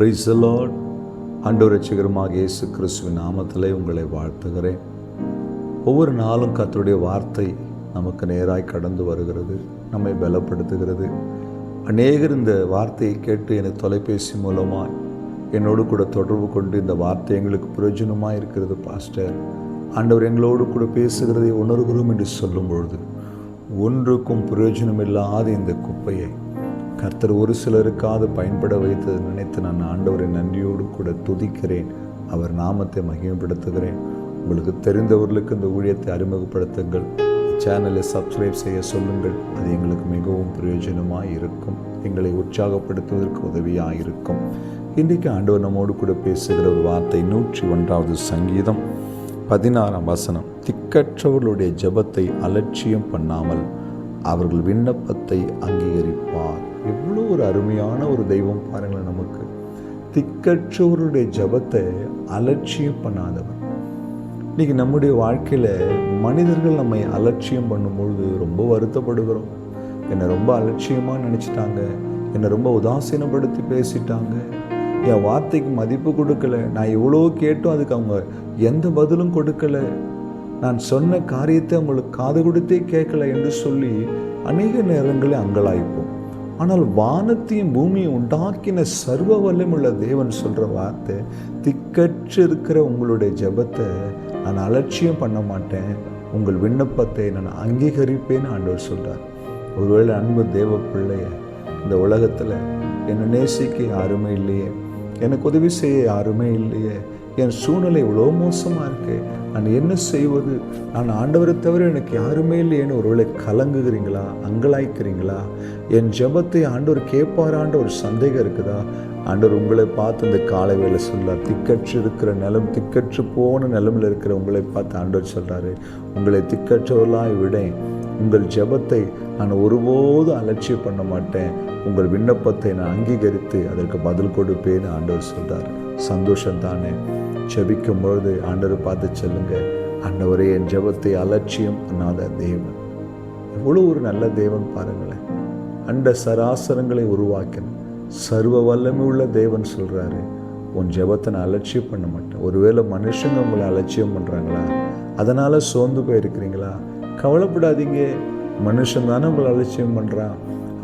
Praise the Lord. ஆண்டவர் இரட்சகருமாக இயேசு கிறிஸ்துவின் நாமத்திலே உங்களை வாழ்த்துகிறேன். ஒவ்வொரு நாளும் கர்த்தருடைய வார்த்தை நமக்கு நேராய் கடந்து வருகிறது, நம்மை பலப்படுத்துகிறது. அநேகர் இந்த வார்த்தையை கேட்டு எனக்கு தொலைபேசி மூலமாக என்னோடு கூட தொடர்பு கொண்டு இந்த வார்த்தை எங்களுக்கு பிரயோஜனமாக இருக்கிறது பாஸ்டர், ஆண்டவர் எங்களோடு கூட பேசுகிறதை உணர்கிறோம் என்று சொல்லும் பொழுது, ஒன்றுக்கும் பிரயோஜனம் இல்லாத இந்த குப்பையை கர்த்தர் ஒரு சிலருக்காவது பயன்பட வைத்தது நினைத்து நான் ஆண்டவரை நன்றியோடு கூட துதிக்கிறேன், அவர் நாமத்தை மகிமைப்படுத்துகிறேன். உங்களுக்கு தெரிந்தவர்களுக்கு இந்த ஊழியத்தை அறிமுகப்படுத்துங்கள், சேனலை சப்ஸ்கிரைப் செய்ய சொல்லுங்கள். அது எங்களுக்கு மிகவும் பிரயோஜனமாக இருக்கும், எங்களை உற்சாகப்படுத்துவதற்கு உதவியாக இருக்கும். இன்றைக்கு ஆண்டவர் நம்மோடு கூட பேசுகிற ஒரு வார்த்தை 101வது சங்கீதம் 16ஆம் வசனம். திக்கற்றவர்களுடைய ஜெபத்தை அலட்சியம் பண்ணாமல் அவர்கள் விண்ணப்பத்தை அங்கீகரிப்பார். எவ்வளோ ஒரு அருமையான ஒரு தெய்வம் பாருங்களேன். நமக்கு திக்கற்றவருடைய ஜெபத்தை அலட்சியம் பண்ணாதவர். இன்னைக்கு நம்முடைய வாழ்க்கையில் மனிதர்கள் நம்மை அலட்சியம் பண்ணும்பொழுது ரொம்ப வருத்தப்படுகிறோம். என்னை ரொம்ப அலட்சியமாக நினச்சிட்டாங்க, என்னை ரொம்ப உதாசீனப்படுத்தி பேசிட்டாங்க, என் வார்த்தைக்கு மதிப்பு கொடுக்கல, நான் எவ்வளோ கேட்டும் அதுக்கு அவங்க எந்த பதிலும் கொடுக்கல, நான் சொன்ன காரியத்தை அவங்களுக்கு காது கொடுத்தே கேட்கல என்று சொல்லி அநேக நேரங்களில் அங்கலாய்ப்போம். ஆனால் வானத்தையும் பூமியை உண்டாக்கின சர்வ வல்லமையுள்ள தேவன் சொல்கிற வார்த்தை, திக்கற்று இருக்கிற உங்களுடைய ஜெபத்தை நான் அலட்சியம் பண்ண மாட்டேன், உங்கள் விண்ணப்பத்தை நான் அங்கீகரிப்பேன்னு ஆண்டவர் சொல்கிறார். ஒருவேளை அன்பு தேவ பிள்ளைய, இந்த உலகத்தில் என்னை நேசிக்க யாருமே இல்லையே, எனக்கு உதவி செய்ய யாருமே இல்லையே, என் சூழ்நிலை இவ்வளோ மோசமாக இருக்கு, நான் என்ன செய்வது, நான் ஆண்டவரை தவிர எனக்கு யாருமே இல்லையேன்னு ஒருவேளை கலங்குகிறீங்களா, அங்கலாய்க்கிறீங்களா? என் ஜெபத்தை ஆண்டவர் கேட்பாரான்ற ஒரு சந்தேகம் இருக்குதா? ஆண்டவர் உங்களை பார்த்து இந்த காலை வேளை சொல்றார், திக்கற்று இருக்கிற நிலம், திக்கற்று போன நிலமில் இருக்கிற உங்களை பார்த்து ஆண்டவர் சொல்றாரு, உங்களை திக்கற்றவர்களாய் விடேன், உங்கள் ஜெபத்தை நான் ஒருபோதும் அலட்சியம் பண்ண மாட்டேன், உங்கள் விண்ணப்பத்தை நான் அங்கீகரித்து அதற்கு பதில் கொடுப்பேன்னு ஆண்டவர் சொல்றார். சந்தோஷம் தானே? ஜெபிக்கும் பொழுது ஆண்டவர் பார்த்து சொல்லுங்க, ஆண்டவரே என் ஜெபத்தை அலட்சியம் பண்ணாத தேவன். எவ்வளோ ஒரு நல்ல தேவன் பாருங்களேன். அண்ட சராசரங்களை உருவாக்கின சர்வ வல்லமை உள்ள தேவன் சொல்றாரு, உன் ஜெபத்தை நான் அலட்சியம் பண்ண மாட்டேன். ஒருவேளை மனுஷங்க உங்களை அலட்சியம் பண்ணுறாங்களா, அதனால சோர்ந்து போயிருக்கிறீங்களா? கவலைப்படாதீங்க, மனுஷன் தானே உங்களை அலட்சியம் பண்ணுறான்.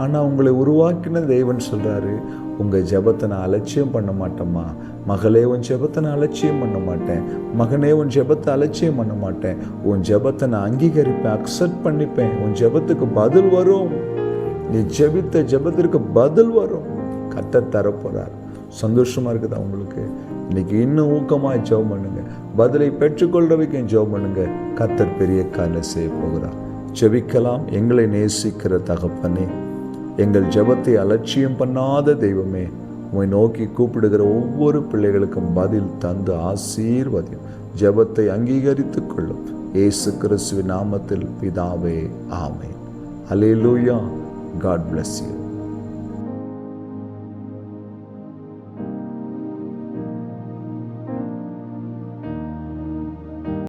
ஆனால் உங்களை உருவாக்கின தேவன் சொல்கிறாரு, உங்கள் ஜெபத்தை நான் அலட்சியம் பண்ண மாட்டேம்மா. மகளே, உன் ஜெபத்தை நான் அலட்சியம் பண்ண மாட்டேன். மகனே, உன் ஜெபத்தை அலட்சியம் பண்ண மாட்டேன். உன் ஜெபத்தை நான் அங்கீகரிப்பேன், அக்செப்ட் பண்ணிப்பேன். உன் ஜெபத்துக்கு பதில் வரும், நீ ஜெபித்த ஜெபத்திற்கு பதில் வரும், கர்த்தர் தரப்போறார். சந்தோஷமா இருக்குதா உங்களுக்கு? இன்னைக்கு இன்னும் ஊக்கமாக ஜெபம் பண்ணுங்க, பதிலை பெற்றுக்கொள்றவைக்கு ஜெபம் பண்ணுங்க, கர்த்தர் பெரிய காரியம் செய்ய போகிறார். ஜெபிக்கலாம். எங்களை நேசிக்கிற தகப்பனே, எங்கள் ஜெபத்தை அலட்சியம் பண்ணாத தெய்வமே, உம்மை நோக்கி கூப்பிடுகிற ஒவ்வொரு பிள்ளைகளுக்கும் பதில் தந்து ஆசீர்வதியும், ஜெபத்தை அங்கீகரித்துக் கொள்ளும். இயேசு கிறிஸ்துவின் நாமத்தில் பிதாவே, ஆமென். அல்லேலூயா. God bless you.